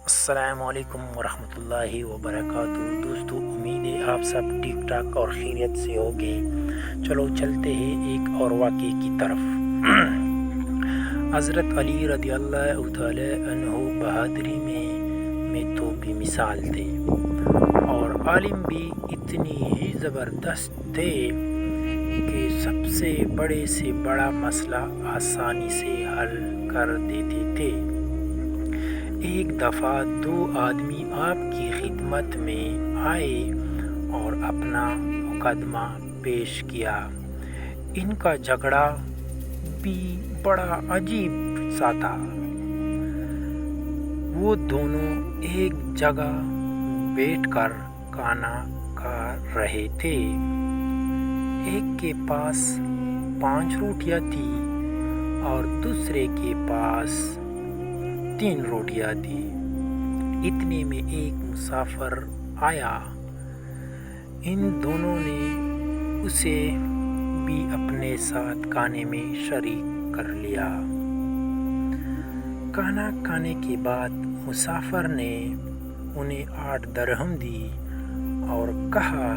السلام علیکم ورحمۃ اللہ وبرکاتہ۔ دوستو، امید ہے آپ سب ٹھیک ٹھاک اور خیریت سے ہوگے۔ چلو چلتے ہیں ایک اور واقعے کی طرف۔ حضرت علی رضی اللہ تعالی عنہ بہادری میں تو بھی مثال تھے، اور عالم بھی اتنی ہی زبردست تھے کہ سب سے بڑے سے بڑا مسئلہ آسانی سے حل کر دیتے تھے۔ ایک دفعہ دو آدمی آپ کی خدمت میں آئے اور اپنا مقدمہ پیش کیا۔ ان کا جھگڑا بھی بڑا عجیب سا تھا۔ وہ دونوں ایک جگہ بیٹھ کر کھانا کھا رہے تھے۔ ایک کے پاس 5 روٹیاں تھیں اور دوسرے کے پاس 3 روٹیاں تھیں۔ اتنے میں ایک مسافر آیا۔ ان دونوں نے اسے بھی اپنے ساتھ کھانے میں شریک کر لیا۔ کھانا کھانے کے بعد مسافر نے انہیں 8 درہم دی اور کہا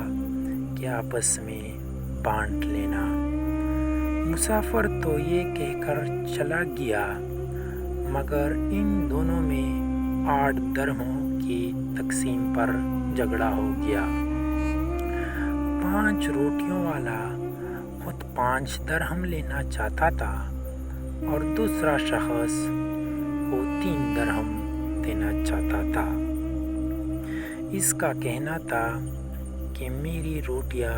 کہ آپس میں بانٹ لینا۔ مسافر تو یہ کہہ کر چلا گیا، مگر ان دونوں میں 8 درہموں کی تقسیم پر جھگڑا ہو گیا۔ 5 روٹیوں والا خود 5 درہم لینا چاہتا تھا اور دوسرا شخص کو 3 درہم دینا چاہتا تھا۔ اس کا کہنا تھا کہ میری روٹیاں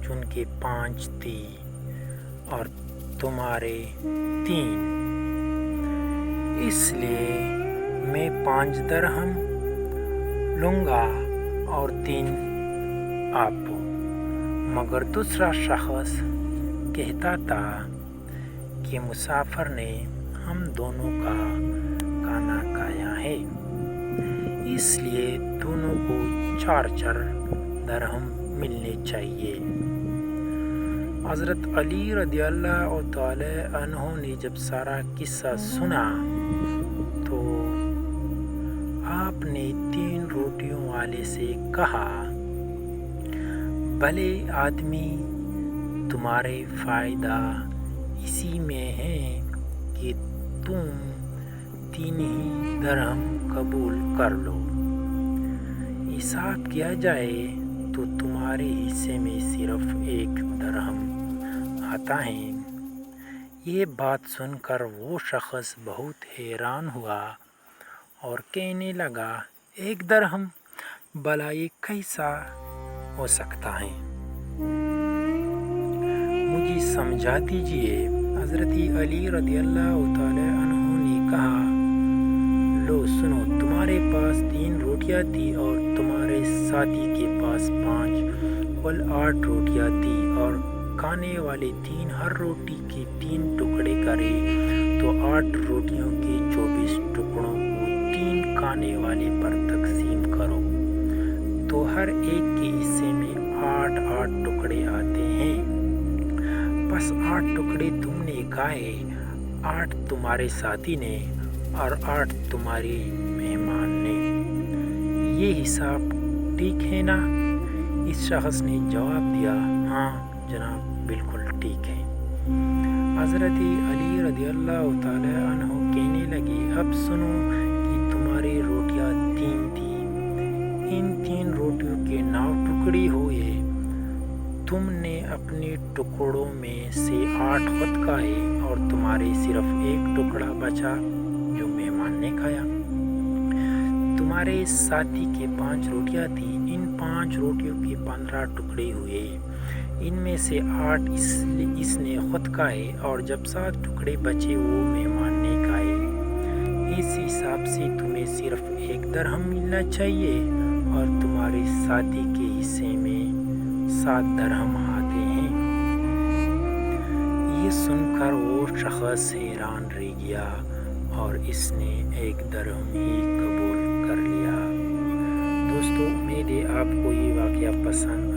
چونکہ 5 تھی اور تمہارے 3، اس لیے میں 5 درہم لوں گا اور 3 آپ۔ مگر دوسرا شخص کہتا تھا کہ مسافر نے ہم دونوں کا کھانا کھایا ہے، اس لیے دونوں کو 4 درہم ملنے چاہیے۔ حضرت علی رضی اللہ تعالی عنہ نے جب سارا قصہ سنا تو آپ نے 3 روٹیوں والے سے کہا، بھلے آدمی، تمہارے فائدہ اسی میں ہے کہ تم 3 ہی درہم قبول کر لو۔ حساب کیا جائے تو تمہارے حصے میں صرف 1 درہم آتا ہے۔ یہ بات سن کر وہ شخص بہت حیران ہوا اور کہنے لگا، 1 درہم! بھلا یہ کیسا ہو سکتا ہے؟ مجھے سمجھا دیجیے۔ حضرت علی رضی اللہ تعالی عنہ نے کہا، لو سنو، تمہارے پاس 3 روٹیاں تھی اور تمہارے ساتھی کے پاس 5، کل 8 روٹیاں تھی، اور کھانے والے 3 ہر روٹی کے 3 ٹکڑے کرے تو 8 روٹیوں کے 24 ٹکڑوں کو 3 کھانے والے پر تقسیم کرو تو ہر ایک کے حصے میں 8 ٹکڑے آتے ہیں۔ بس 8 ٹکڑے تم نے کھائے، 8 تمہارے ساتھی نے اور 8 تمہارے مہمان نے۔ یہ حساب ٹھیک ہے نا؟ اس شخص نے جواب دیا، ہاں جناب، بالکل ٹھیک ہے۔ حضرت علی رضی اللہ تعالی عنہ کہنے لگے، اب سنو کہ تمہاری روٹیاں 3 تھیں، ان 3 روٹیوں کے 9 ٹکڑے ہوئے، تم نے اپنے ٹکڑوں میں سے 8 خود کھائے اور تمہارے صرف 1 ٹکڑا بچا جو مہمان نے کھایا۔ تمہارے ساتھی کے 5 روٹیاں تھیں، ان 5 روٹیوں کے 15 ٹکڑے ہوئے، ان میں سے 8 اس نے خود کھائے اور جب 7 ٹکڑے بچے وہ مہمان نے کھائے۔ اس حساب سے تمہیں صرف 1 درہم ملنا چاہیے اور تمہارے ساتھی کے حصے میں 7 درہم آتے ہیں۔ یہ سن کر وہ شخص حیران رہ گیا اور اس نے 1 درہم ہی قبول کر لیا۔ دوستو، امید ہے آپ کو یہ واقعہ پسند